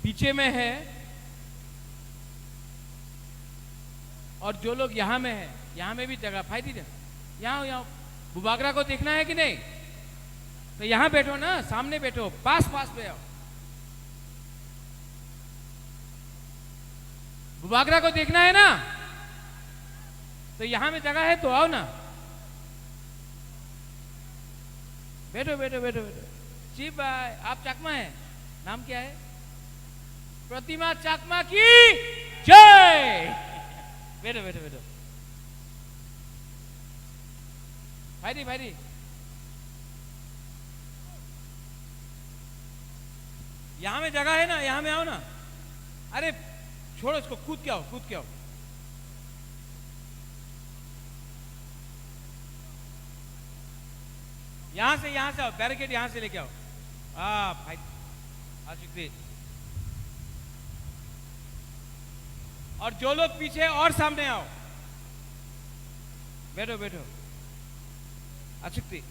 पीछे में है और जो लोग यहां में है, यहां में भी जगह फायदी दे। यहां बुबागरा को देखना है कि नहीं? तो यहां बैठो ना, सामने बैठो, पास पास पे आओ। बुबागरा को देखना है ना, तो यहां में जगह है तो आओ ना, बैठो बैठो बैठो बैठो। जी भाई, आप चकमा है, नाम क्या है? प्रतिमा चकमा की जय। बैठो बैठो बैठो। भाई भाई, यहां में जगह है ना, यहां में आओ ना। अरे छोड़ो इसको, कूद के आओ, कूद के आओ। यहां से आओ, बैरिकेड यहां से लेके आओ। भाई आशिक, और जो लोग पीछे और सामने आओ, बैठो बैठो। आशिक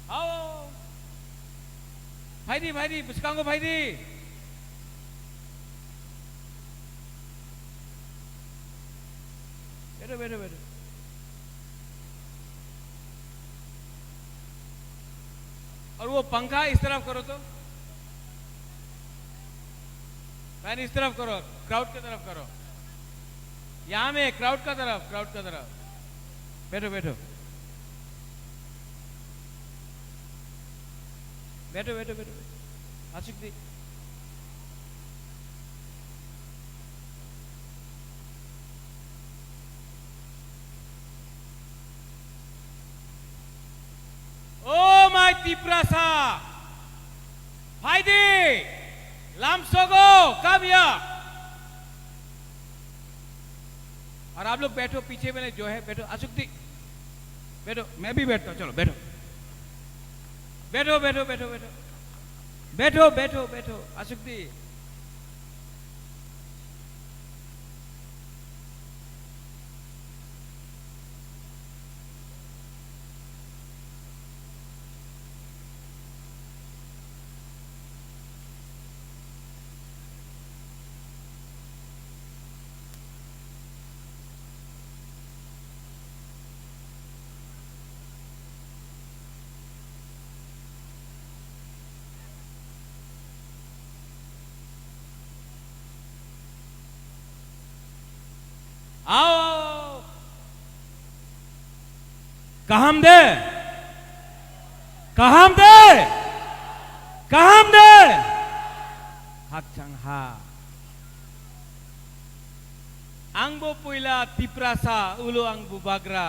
आओ। भाई दी पुचकांगो भाई दी। बैठो बैठो बैठो। और वो पंखा इस तरफ करो तो, फैन इस तरफ करो, क्राउड की तरफ करो। यहां में क्राउड का तरफ, क्राउड का तरफ। बैठो बैठो बैठो बैठो बैठो। आशिक दी, ओ माय तिप्रासा भाई दी लामसोगो कब या। और आप लोग बैठो, पीछे में जो है बैठो। आशिक दी बैठो, मैं भी बैठता हूं, चलो बैठो बैठो बैठो बैठो बैठो बैठो बैठो बैठो। आशिक दी, आओ। कहम दे, कहम दे, कहम दे। हक चंग हा आंगबो पुइला तिप्रासा उलो आंग बुबागरा।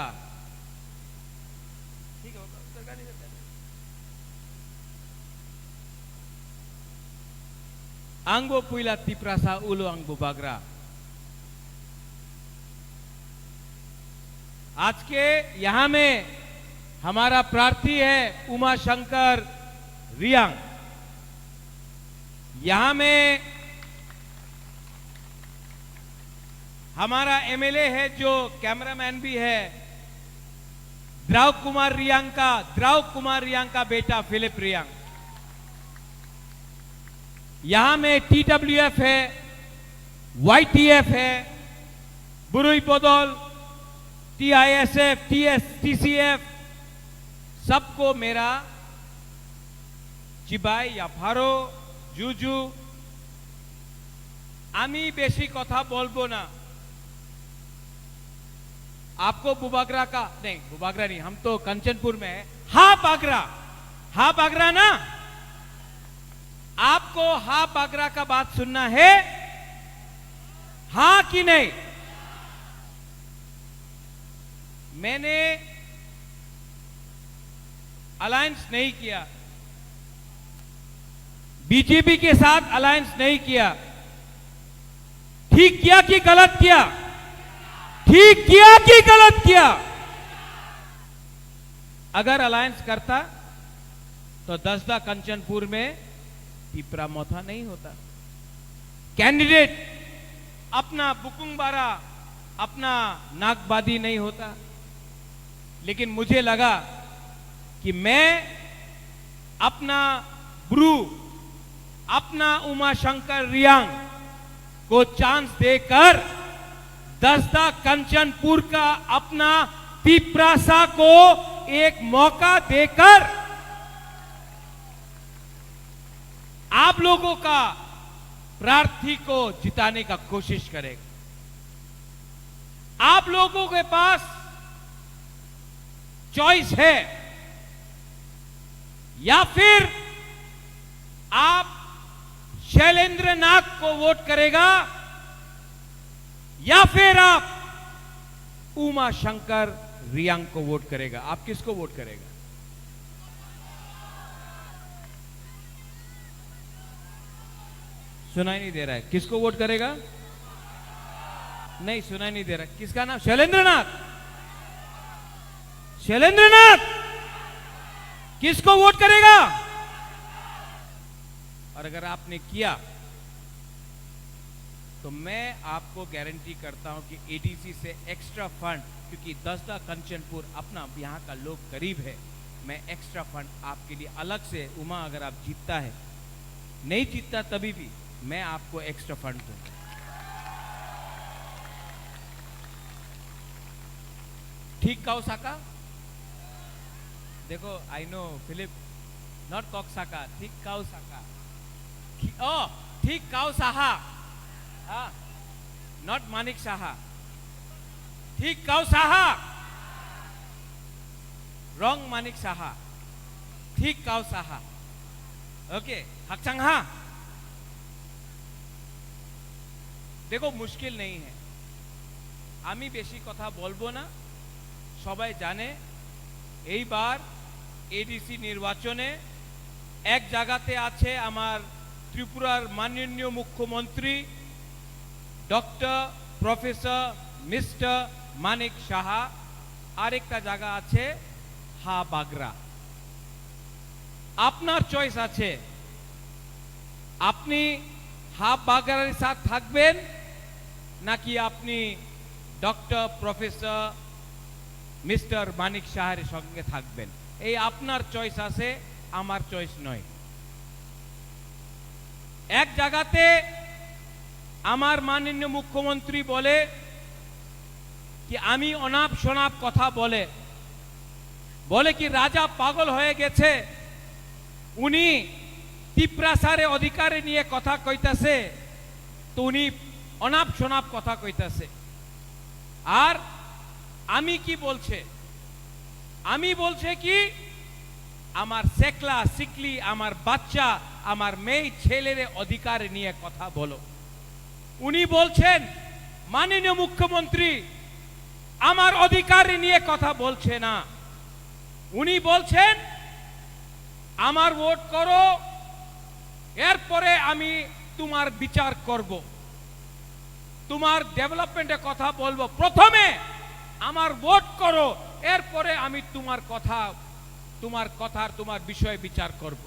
ठीक है, सरकार नहीं करता। आंगबो पुइला तिप्रासा उलो आंग बुबागरा। आज के यहां में हमारा प्रार्थी है उमा शंकर रियांग। यहां में हमारा एमएलए है जो कैमरामैन भी है, द्राव कुमार रियांग का बेटा फिलिप रियांग। यहां में टीडब्ल्यूएफ है, वाईटीएफ है, बुरुई बदल, टीआईएसएफ, टीसीएफ, सबको मेरा चिबाई या भारो जुजू। आमी बेशी कथा बोलबो ना। आपको बुबागरा का नहीं, बुबागरा नहीं, हम तो कंचनपुर में है। हा बागरा ना, आपको हा बागरा का बात सुनना है, हाँ कि नहीं? मैंने अलायंस नहीं किया, बीजेपी के साथ अलायंस नहीं किया। ठीक किया कि गलत किया? ठीक किया कि गलत किया? अगर अलायंस करता तो दसदा कंचनपुर में पिपरा मोथा नहीं होता। कैंडिडेट अपना बुकुंग बारा, अपना नागबादी नहीं होता। लेकिन मुझे लगा कि मैं अपना ब्रू, अपना उमाशंकर रियांग को चांस देकर दसदा कंचनपुर का अपना पिपरासा को एक मौका देकर आप लोगों का प्रार्थी को जिताने का कोशिश करेगा। आप लोगों के पास चॉइस है, या फिर आप शैलेंद्र नाथ को वोट करेगा, या फिर आप उमाशंकर रियांग को वोट करेगा। आप किसको वोट करेगा? सुनाई नहीं दे रहा है। किसको वोट करेगा? नहीं, सुनाई नहीं दे रहा। किसका नाम? शैलेंद्र नाथ। शैलेंद्र नाथ किसको वोट करेगा? और अगर आपने किया तो मैं आपको गारंटी करता हूं कि एडीसी से एक्स्ट्रा फंड, क्योंकि दसदा कंचनपुर अपना यहां का लोग गरीब है, मैं एक्स्ट्रा फंड आपके लिए अलग से, उमा अगर आप जीतता है, नहीं जीतता तभी भी मैं आपको एक्स्ट्रा फंड दूंगा। ठीक काउसाका? देखो, आई नो फिलिप, नॉट कॉक्साका, ठीक काउसाका। ओ, ठीक काउसाहा, नॉट मानिक साहा, ठीक काउसाहा, रॉन्ग मानिक साहा, ठीक काउसाहा। ओके, हकचंहा। देखो, मुश्किल नहीं है, आमी बेशी कथा बोलबो ना, सबाई जाने এই বার এডিসি নির্বাচনে এক জায়গাতে আছে আমার ত্রিপুরার মাননীয় মুখ্যমন্ত্রী doctor professor mister Manik Saha, আরেকটা জায়গা আছে হা বাগরা। আপনার চয়েস আছে, আপনি হা বাগরার সাথে থাকবেন নাকি আপনি ডক্টর প্রফেসর মিস্টার মানিক সাহার সঙ্গে থাকবেন। এই আপনার চয়েস আছে, আমার চয়েস নয়। এক জায়গাতে আমার মাননীয় মুখ্যমন্ত্রী বলে কি আমি অনাপ শনাপ কথা বলে, বলে কি রাজা পাগল হয়ে গেছে, উনি তিপ্রাসারে অধিকারে নিয়ে কথা কইতাছে, তো উনি অনাপ শনাপ কথা কইতাছে। আর আমি কি বলছে? আমি বলছে কি আমার সেকলা সিকলি, আমার বাচ্চা, আমার মেয়ে ছেলের অধিকার নিয়ে কথা বলো। উনি বলছেন মাননীয় মুখ্যমন্ত্রী আমার অধিকার নিয়ে কথা বলছে না, উনি বলছেন আমার ভোট করো, এরপরে আমি তোমার বিচার করব, তোমার ডেভেলপমেন্টের কথা বলবো, প্রথমে আমার ভোট করো, এরপরে আমি তোমার কথার তোমার বিষয়ে বিচার করব।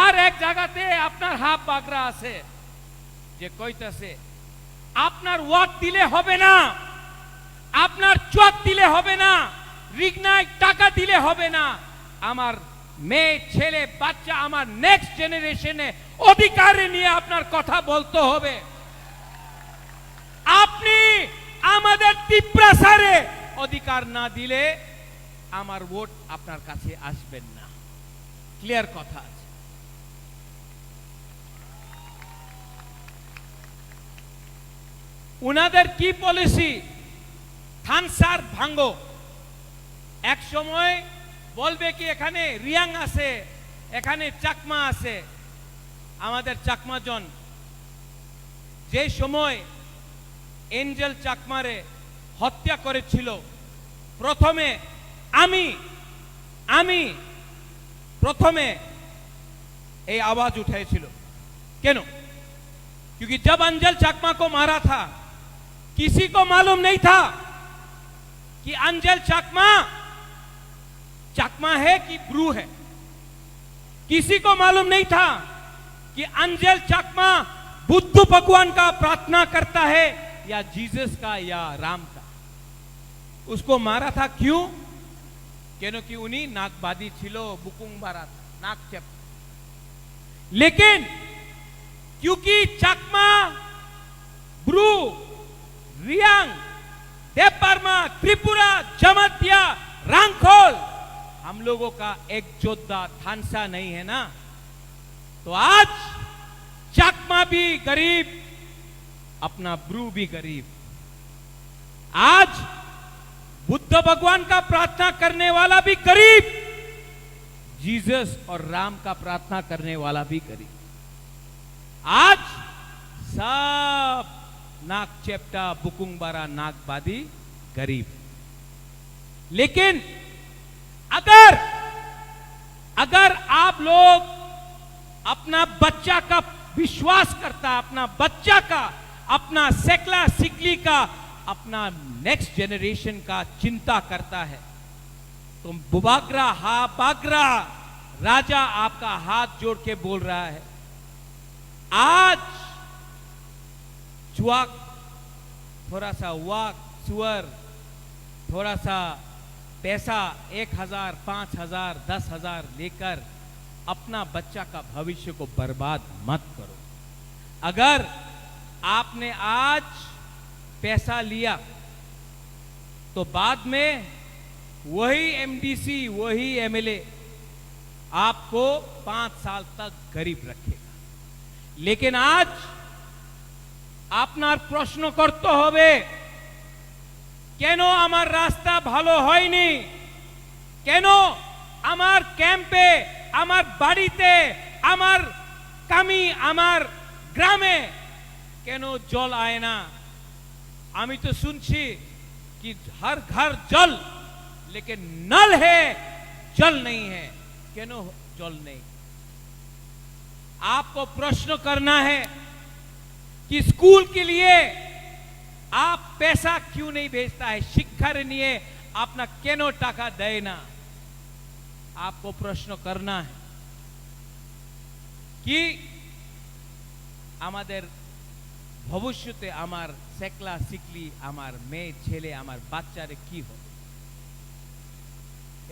আর এক জায়গাতে আপনার হাফ বাগরা আছে যে কইতাছে আপনার ওয়াট দিলে হবে না, আপনার চোট দিলে হবে না, রিগনায় টাকা দিলে হবে না, আমার মেয়ে ছেলে বাচ্চা, আমার নেক্সট জেনারেশনে অধিকার নিয়ে আপনার কথা বলতে হবে। আপনি আমাদের তিপ্রাসারে অধিকার না দিলে আমার ভোট আপনার কাছে আসবেন না। ক্লিয়ার কথা আছে। উনাদের কি পলিসি? থানসার ভাঙ্গো। এক সময় বলবে কি এখানে রিয়াং আছে, এখানে চাকমা আছে। আমাদের চাকমাজন যে সময় এঞ্জেল চাকমারে হত্যা করেছিল, প্রথমে আমি প্রথমে এই आवाज उठाएছিল। क्यों? क्योंकि जब अंजल चाकमा को मारा था, किसी को मालूम नहीं था कि अंजल चाकमा है कि ब्रू है। किसी को मालूम नहीं था कि अंजल चाकमा बुद्ध भगवान का प्रार्थना करता है या जीसस का या राम का। उसको मारा था क्यों? কেন কি উনি নাকবাদী ছিল, বুকুং বারা নাক চেপ। लेकिन क्योंकि चकमा, ब्रू, रियांग, देवबर्मा, त्रिपुरा, जमातिया, रांगखोल हम लोगों का एक योद्धा थानसा नहीं है ना, तो आज चकमा भी गरीब, अपना ब्रू भी गरीब। आज बुद्ध भगवान का प्रार्थना करने वाला भी गरीब, जीसस और राम का प्रार्थना करने वाला भी गरीब। आज सब नाक चेप्टा, बुकुंगबारा, नागबादी गरीब। लेकिन अगर आप लोग अपना बच्चा का विश्वास करता, अपना बच्चा का, अपना सेकला सिकली का, अपना नेक्स्ट जनरेशन का चिंता करता है, तो बुबागरा हा बागरा राजा आपका हाथ जोड़ के बोल रहा है, आज चुआक, थोड़ा सा वाक, सुअर, थोड़ा सा पैसा 1000, 5000, 10,000 लेकर अपना बच्चा का भविष्य को बर्बाद मत करो। अगर आपने आज पैसा लिया तो बाद में वही एमडीसी, वही एमएलए आपको 5 साल तक गरीब रखेगा। लेकिन आज আপনার প্রশ্ন করতে হবে, কেন আমার রাস্তা ভালো হয়নি, কেন আমার ক্যাম্পে, আমার বাড়িতে, আমার কামি, আমার গ্রামে কেন জল আয় না। আমি তো শুনছি कि हर घर जल, लेकिन नल है, जल नहीं है। क्यों जल नहीं? आपको प्रश्न करना है कि स्कूल के लिए आप पैसा क्यों नहीं भेजता है, शिक्षार निये अपना केनो टाका दे ना। आपको प्रश्न करना है कि आमादेर भविष्यते आमार सेकला सिकली, आमार मेये छेले, आमार बाच्चारे की हो।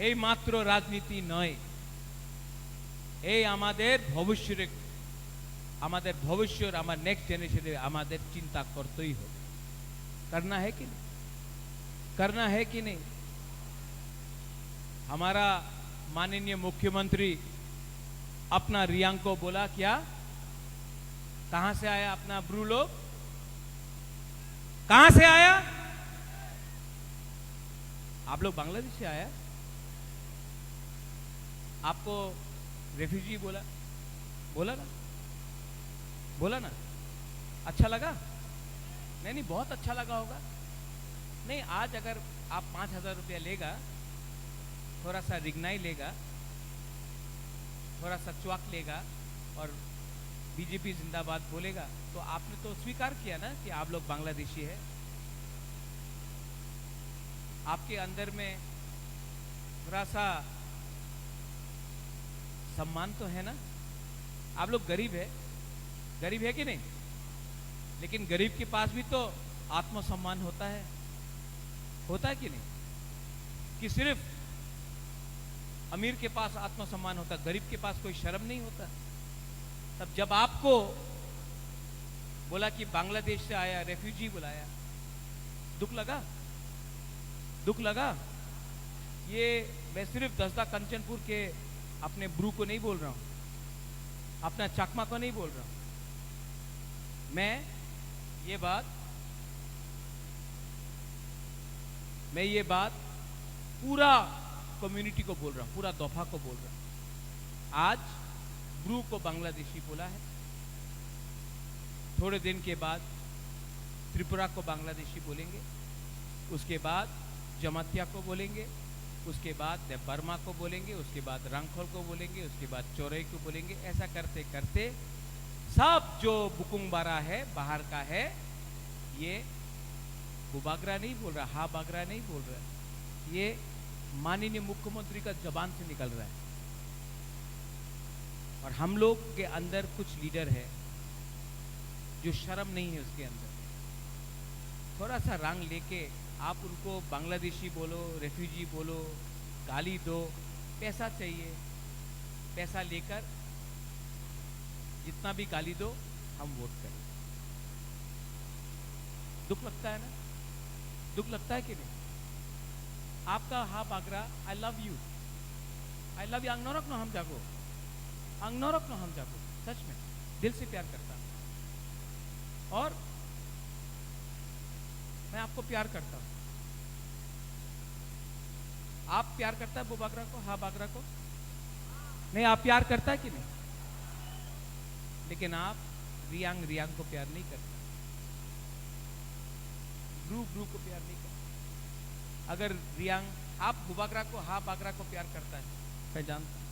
এই মাত্র রাজনীতি নয়, এই আমাদের ভবিষ্যের, আমাদের ভবিষ্যের, আমার নেক্সট জেনারেশনে আমাদের চিন্তা করতেই হবে। करना है कि नहीं? करना है कि नहीं? हमारा माननीय मुख्यमंत्री अपना रियांग को बोला, क्या कहां से आया अपना ब्रू लोग, कहां से आया? आप लोग बांग्लादेश से आया? आपको रेफ्यूजी बोला, बोला ना, बोला ना, अच्छा लगा? नहीं नहीं, बहुत अच्छा लगा होगा। नहीं, आज अगर आप 5000 रुपया लेगा, थोड़ा सा रिगनाई लेगा, थोड़ा सा च्वाक लेगा और बीजेपी जिंदाबाद बोलेगा, तो आपने तो स्वीकार किया ना कि आप लोग बांग्लादेशी है। आपके अंदर में थोड़ा सा सम्मान तो है ना। आप लोग गरीब है, गरीब है कि नहीं? लेकिन गरीब के पास भी तो आत्मसम्मान होता है, होता है कि नहीं? कि सिर्फ अमीर के पास आत्मसम्मान होता, गरीब के पास कोई शर्म नहीं होता। तब जब आपको बोला कि बांग्लादेश से आया, रेफ्यूजी बुलाया, दुख लगा? दुख लगा? ये मैं सिर्फ दसदा कंचनपुर के अपने ब्रू को नहीं बोल रहा हूं, अपना चकमा को नहीं बोल रहा हूं। मैं ये बात पूरा कम्युनिटी को बोल रहा हूं, पूरा दफा को बोल रहा हूं। आज ब्रू को बांग्लादेशी बोला है, थोड़े दिन के बाद त्रिपुरा को बांग्लादेशी बोलेंगे, उसके बाद जमातिया को बोलेंगे, उसके बाद देवबर्मा को बोलेंगे, उसके बाद रंगखोल को बोलेंगे, उसके बाद चौरई को बोलेंगे। ऐसा करते करते सब जो बुकुंगबारा है, बाहर का है, ये बुबागरा नहीं बोल रहा, हा बागरा नहीं बोल रहा, ये माननीय मुख्यमंत्री का जबान से निकल रहा है। और हम लोग के अंदर कुछ लीडर है जो शर्म नहीं है उसके अंदर, थोड़ा सा रंग लेके आप उनको बांग्लादेशी बोलो, रेफ्यूजी बोलो, गाली दो, पैसा चाहिए, पैसा लेकर जितना भी गाली दो हम वोट करें। दुख लगता है ना, दुख लगता है कि नहीं? आपका हा बागरा, I love you, I love you, अंगनौरक नो हम जागो, अंगनौरक नो हम जागो, सच में दिल से प्यार करता हूं और मैं आपको प्यार करता हूं। आप प्यार करता है वो बागरा को, हा बागरा को? नहीं, आप प्यार करता है कि नहीं? लेकिन आप रियांग रियांग को प्यार नहीं करते, ब्रू ब्रू को प्यार नहीं करते। अगर रियांग आप गुबागरा को, हा बागरा को प्यार करता है, मैं जानता हूं,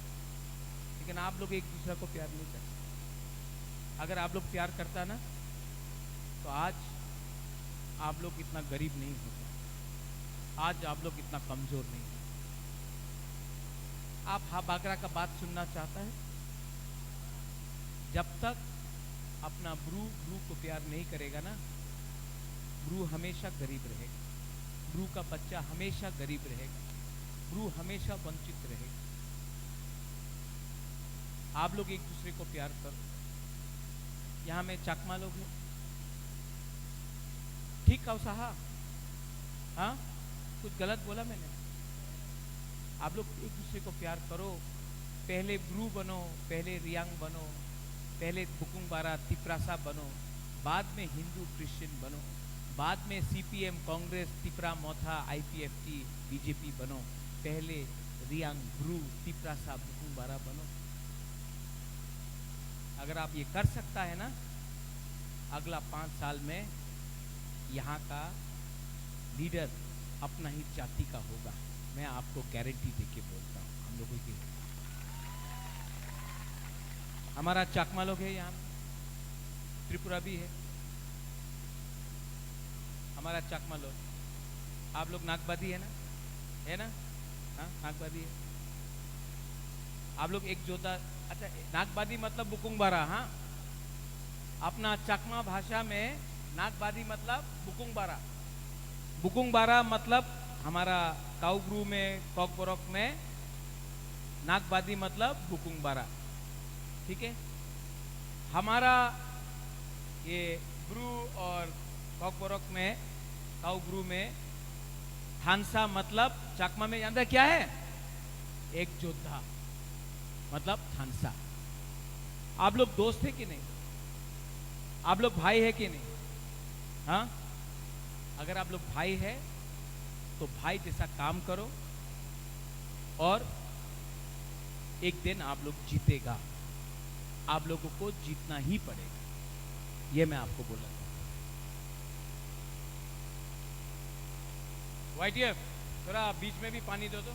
लेकिन आप लोग एक दूसरे को प्यार नहीं करते। अगर आप लोग प्यार करता ना तो आज आप लोग इतना गरीब नहीं होते, आज आप लोग इतना कमजोर नहीं होते। आप हा बागरा का बात सुनना चाहता है? जब तक अपना ब्रू ब्रू को प्यार नहीं करेगा ना, ब्रू हमेशा गरीब रहेगा, ब्रू का बच्चा हमेशा गरीब रहेगा, ब्रू हमेशा वंचित रहेगा। आप लोग एक दूसरे को प्यार करो। यहां में चाकमा लोग हैं, ठीक कहो साहा? हाँ, कुछ गलत बोला मैंने? आप लोग एक दूसरे को प्यार करो। पहले ब्रू बनो, पहले रियांग बनो, पहले बुकुंग बारा तिपरासा बनो, बाद में हिंदू क्रिश्चियन बनो, बाद में सीपीएम, कांग्रेस, तिपरा मोथा, आईपीएफटी, बीजेपी बनो। पहले रियांग, ब्रू, तिपरासा, बुकुंग बारा बनो। अगर आप ये कर सकता है ना, अगला 5 साल में यहाँ का लीडर अपना ही जाति का होगा। मैं आपको गारंटी देके बोलता हूँ। हम लोगों की, हमारा चाकमा लोग है यहाँ, त्रिपुरा भी है हमारा चाकमा लोग। आप लोग नागबादी है ना, है ना? हाँ, नागबादी है। आप लोग एक जोधा, अच्छा नागबादी मतलब बुकुंग बारा। हाँ, अपना चाकमा भाषा में नागबादी मतलब बुकुंग बारा। बुकुंग बारा मतलब हमारा काउब्रू में, कॉकबोरक में नागबादी मतलब बुकुंग बारा, ठीक है? हमारा ये ब्रू और कॉकबोरक में, काउब्रू में थानसा मतलब चाकमा में जानते क्या है? एक योद्धा मतलब थानसा। आप लोग दोस्त है कि नहीं? आप लोग भाई है कि नहीं? हाँ, अगर आप लोग भाई है तो भाई जैसा काम करो और एक दिन आप लोग जीतेगा। आप लोगों को जीतना ही पड़ेगा, ये मैं आपको बोला था। YTF थोड़ा बीच में भी पानी दो तो।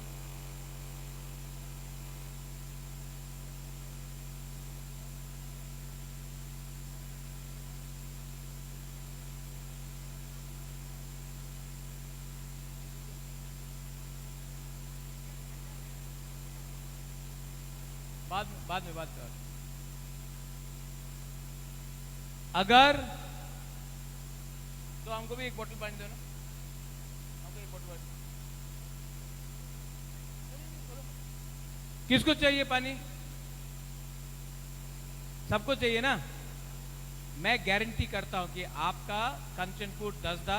बाद में बात कर। अगर तो हमको भी एक बोतल पानी दो ना, हमको एक बोतल पानी। किसको चाहिए पानी? सबको चाहिए ना? मैं गारंटी करता हूं कि आपका कंचनपुर दसदा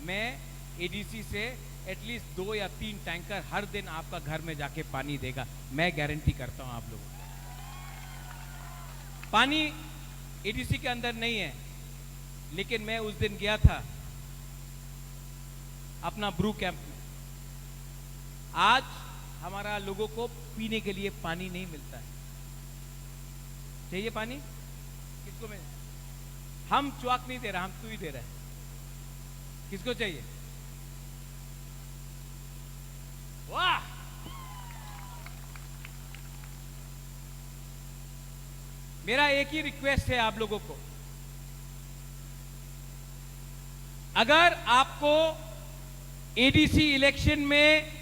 में एडीसी से एटलीस्ट 2 या 3 टैंकर हर दिन आपका घर में जाके पानी देगा। मैं गारंटी करता हूं आप लोगों को। पानी एडीसी के अंदर नहीं है, लेकिन मैं उस दिन गया था अपना ब्रू कैंप में। आज हमारा लोगों को पीने के लिए पानी नहीं मिलता है। चाहिए पानी? किसको मिले? हम च्वाक नहीं दे रहा, हम तू ही दे रहा है। किसको चाहिए? वाह, मेरा एक ही रिक्वेस्ट है आप लोगों को, अगर आपको एडीसी इलेक्शन में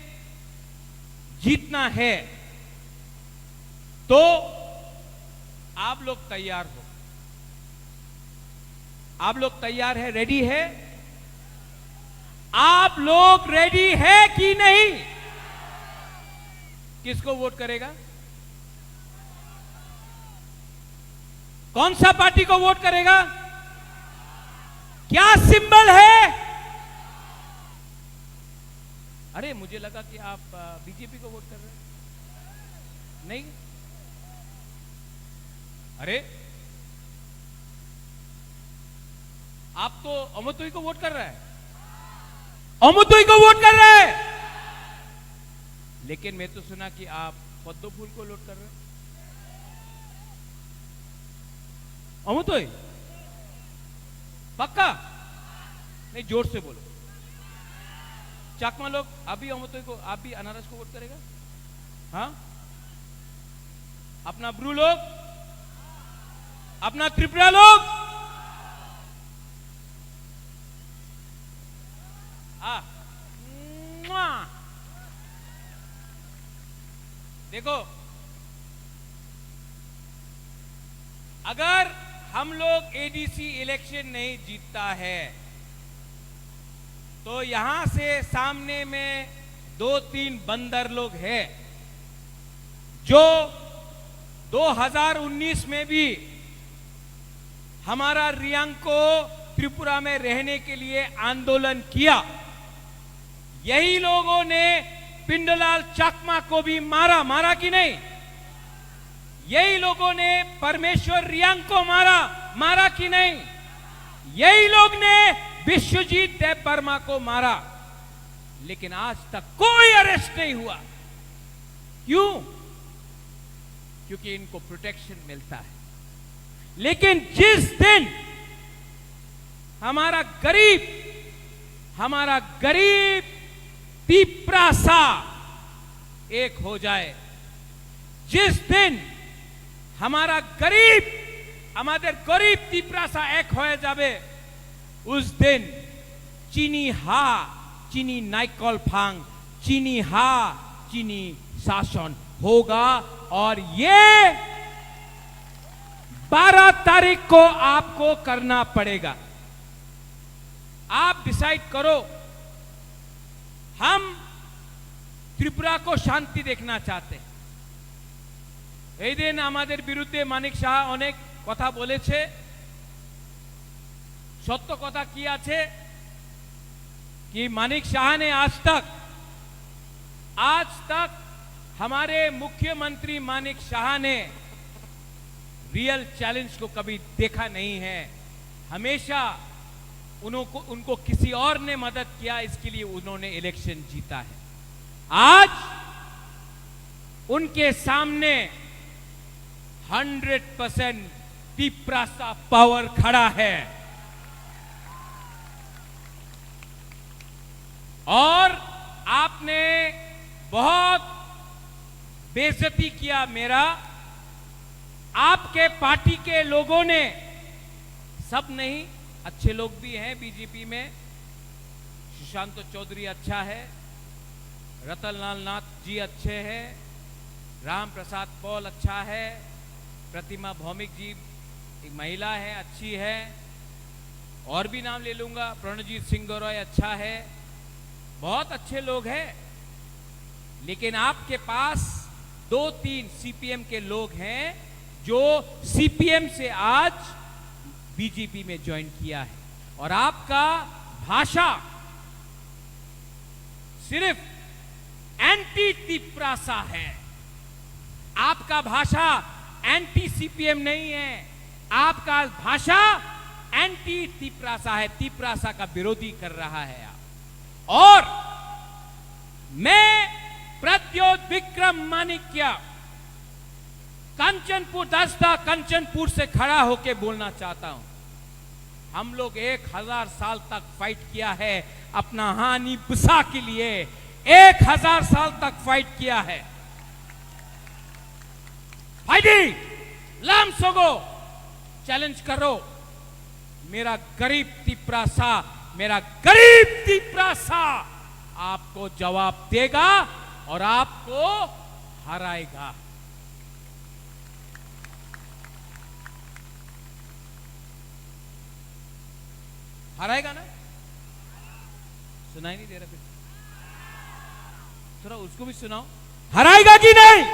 जीतना है तो आप लोग तैयार हो। आप लोग तैयार है, रेडी है? आप लोग रेडी है कि नहीं? किसको वोट करेगा? कौन सा पार्टी को वोट करेगा? क्या सिंबल है? अरे मुझे लगा कि आप बीजेपी को वोट कर रहे हैं। नहीं, अरे आप तो अमोतोई को वोट कर रहे हैं, अमोतोई को वोट कर रहे हैं। लेकिन मैं तो सुना कि आप पद्म फूल को वोट कर रहे हैं। अमोतोई पक्का? नहीं, जोर से बोलो। चाकमा लोग आप भी अमोतोई को, आप भी अनारस को वोट करेगा? हाँ, अपना ब्रू लोग, अपना त्रिपुरा लोग, देखो, अगर हम लोग एडीसी इलेक्शन नहीं जीतता है तो यहां से सामने में 2-3 बंदर लोग हैं जो 2019 में भी हमारा रियांग को त्रिपुरा में रहने के लिए आंदोलन किया। यही लोगों ने पिंडलाल चाकमा को भी मारा कि नहीं? यही लोगों ने परमेश्वर रियांग को मारा कि नहीं? यही लोग ने विश्वजीत देव वर्मा को मारा। लेकिन आज तक कोई अरेस्ट नहीं हुआ। क्यों? क्योंकि इनको प्रोटेक्शन मिलता है। लेकिन जिस दिन हमारा गरीब तिप्रासा एक हो जाए, जिस दिन हमारा गरीब तिप्रासा एक हो जावे, उस दिन चीनी नाइकल फांग, चीनी शासन होगा। और ये 12 तारीख को आपको करना पड़ेगा। आप डिसाइड करो। हम त्रिपुरा को शांति देखना चाहते हैं। এই দিন আমাদের বিরুদ্ধে মানিক সাহা অনেক কথা বলেছে। সত্য কথা কি আছে कि मानिक शाह ने आज तक हमारे मुख्यमंत्री मानिक शाह ने रियल चैलेंज को कभी देखा नहीं है। हमेशा उनको किसी और ने मदद किया, इसके लिए उन्होंने इलेक्शन जीता है। आज उनके सामने 100% तिप्रासा पावर खड़ा है और आपने बहुत बेइज्जती किया मेरा। आपके पार्टी के लोगों ने, सब नहीं, अच्छे लोग भी हैं बीजेपी में। सुशांत चौधरी अच्छा है, रतनलाल नाथ जी अच्छे हैं, राम प्रसाद पॉल अच्छा है, प्रतिमा भौमिक जी एक महिला है, अच्छी है, और भी नाम ले लूंगा, प्रणजीत सिंह गौरव अच्छा है, बहुत अच्छे लोग हैं। लेकिन आपके पास 2-3 सीपीएम के लोग हैं जो सीपीएम से आज बीजेपी में ज्वाइन किया है। और आपका भाषा सिर्फ एंटी तिप्रासा है, आपका भाषा एंटी सीपीएम नहीं है, आपका भाषा एंटी तिप्रासा है, तिप्रासा का विरोधी कर रहा है आप। और मैं प्रद्योत विक्रम माणिक्य कंचनपुर दस्ता कंचनपुर से खड़ा होकर बोलना चाहता हूं। हम लोग 1000 साल तक फाइट किया है अपना हानि बुसा के लिए, 1000 साल तक फाइट किया है। फाइटिंग लाम सोगो चैलेंज करो। मेरा गरीब तिप्रासा आपको जवाब देगा और आपको हराएगा। हराएगा ना? सुनाई नहीं दे रहा? फिर थोड़ा उसको भी सुनाओ। हराएगा कि नहीं?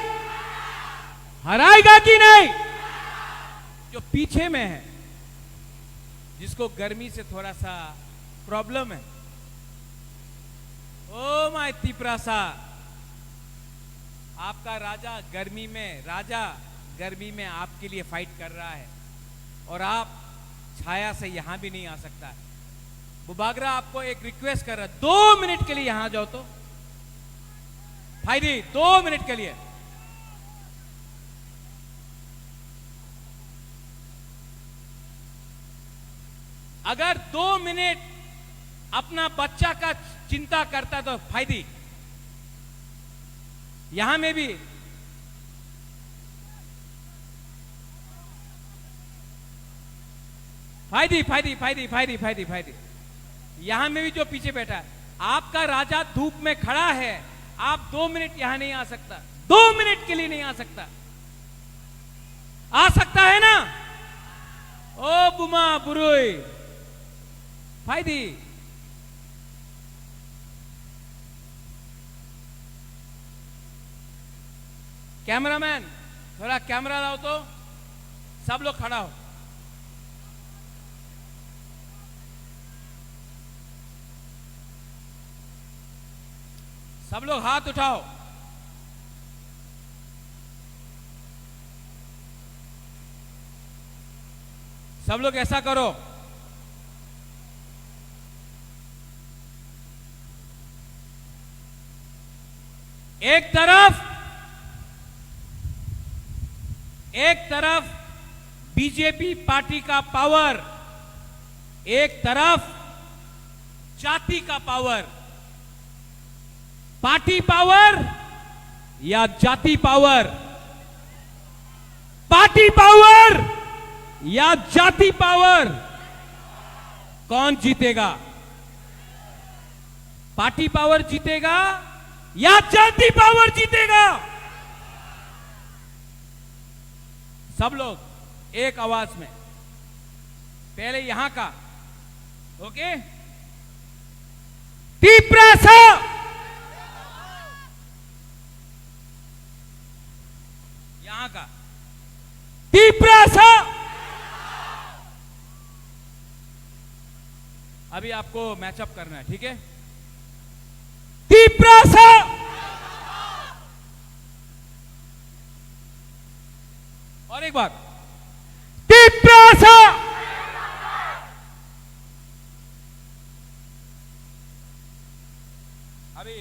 हराएगा कि नहीं? जो पीछे में है, जिसको गर्मी से थोड़ा सा प्रॉब्लम है, ओ माय तिपरासा, आपका राजा गर्मी में आपके लिए फाइट कर रहा है और आप छाया से यहां भी नहीं आ सकता है। बुबागरा आपको एक रिक्वेस्ट कर रहा है, 2 मिनट के लिए यहां जाओ तो भाई, 2 मिनट के लिए। अगर 2 मिनट अपना बच्चा का चिंता करता तो फायदी, यहां में भी फायदी, यहां में भी जो पीछे बैठा है, आपका राजा धूप में खड़ा है, आप 2 मिनट यहां नहीं आ सकता, 2 मिनट के लिए नहीं आ सकता। आ सकता है ना? ओ बुमा बुरुई फायदी। कैमरामैन थोड़ा कैमरा लाओ तो, सब लोग खड़ा हो। सब लोग हाथ उठाओ। सब लोग ऐसा करो। एक तरफ बीजेपी पार्टी का पावर, एक तरफ जाति का पावर। पार्टी पावर या जाति पावर? पार्टी पावर या जाति पावर? कौन जीतेगा? पार्टी पावर जीतेगा या जाति पावर जीतेगा? सब लोग एक आवाज में, पहले यहां का, ओके? तिपरासा, यहां का तिपरासा। अभी आपको मैचअप करना है, ठीक है? तिपरासा, और एक बार तिपरासा। अभी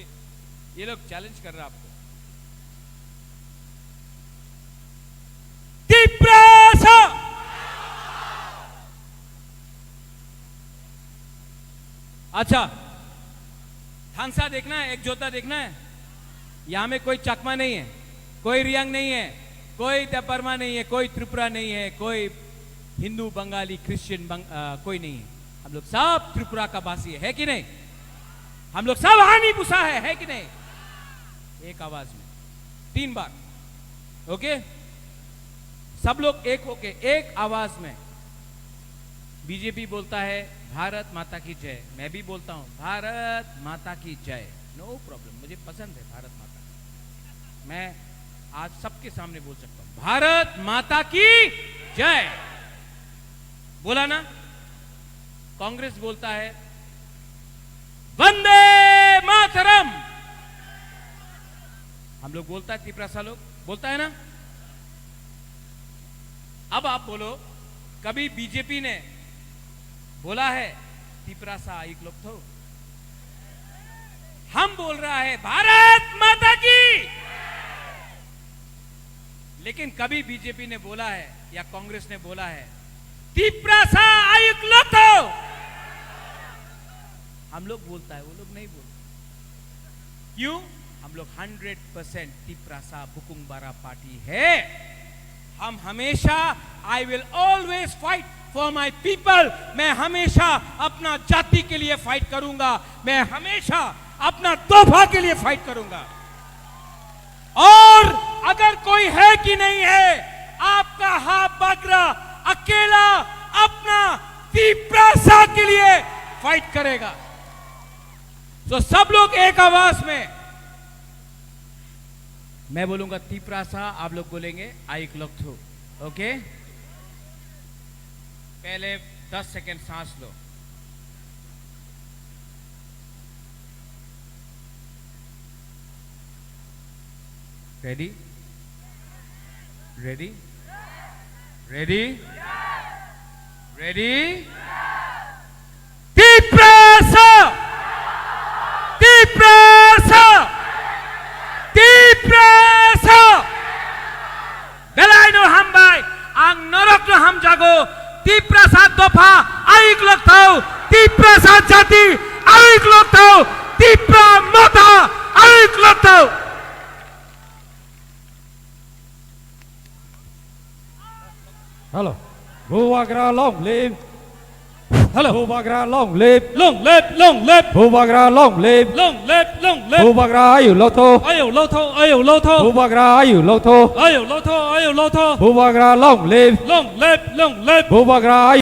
ये लोग चैलेंज कर रहे हैं आपको। तिपरासा, अच्छा थानसा देखना है, एक जोता देखना है। यहां में कोई चकमा नहीं है, कोई रियांग नहीं है, कोई दपरमा नहीं है, कोई त्रिपुरा नहीं है, कोई हिंदू, बंगाली, क्रिश्चियन कोई नहीं है। हम लोग सब त्रिपुरा का वासी है कि नहीं? हम लोग सब हानि पुसा है कि नहीं? एक आवाज में 3 बार, ओके? सब लोग एक होके एक आवाज में। बीजेपी बोलता है भारत माता की जय, मैं भी बोलता हूं भारत माता की जय, नो प्रॉब्लम, मुझे पसंद है भारत माता। मैं आज सबके सामने बोल सकता हूं भारत माता की जय। बोला ना? कांग्रेस बोलता है वंदे मातरम। हम लोग बोलता है, तिपरासा लोग बोलता है ना? अब आप बोलो, कभी बीजेपी ने बोला है तिपरासा एक लोग तो? हम बोल रहा है भारत माता की। लेकिन कभी बीजेपी ने बोला है या कांग्रेस ने बोला है तिपरासा आयुक्त लोग तो? हम लोग बोलता है, वो लोग नहीं बोलते। क्यों? हम लोग 100% तिपरासा बुकुंगबारा पार्टी है। हम हमेशा, I will always fight for my people. मैं हमेशा अपना जाति के लिए फाइट करूंगा, मैं हमेशा अपना तोहफा के लिए फाइट करूंगा। और अगर कोई है कि नहीं है, आपका हाथ बागरा अकेला अपना तिपरासा के लिए फाइट करेगा। तो सब लोग एक आवाज में मैं बोलूंगा तिप्रासा, आप लोग बोलेंगे आइक लोथो। ओके, पहले 10 सेकंड सांस लो। Ready ready ready ready. तिप्रासा तिप्रासा तिप्रासा बेलायनो हामबाय आं नरकनो हामजागो तिप्रासा दफा आइक लोथो तिप्रासा जाति आइक लोथो तिप्रा मता आइक लोथो। Hello. Bhuvagra long live. Hello. Bhuvagra long live. Long live, long live, Bhuvagra long live. long live, long live. Bhuvagra ayu lotho. Ayo lotho, ayo lotho, Bhuvagra ayu lotho. ayo lotho, ayo lotho. Bhuvagra long live. Long live, long live. Bhuvagra ayu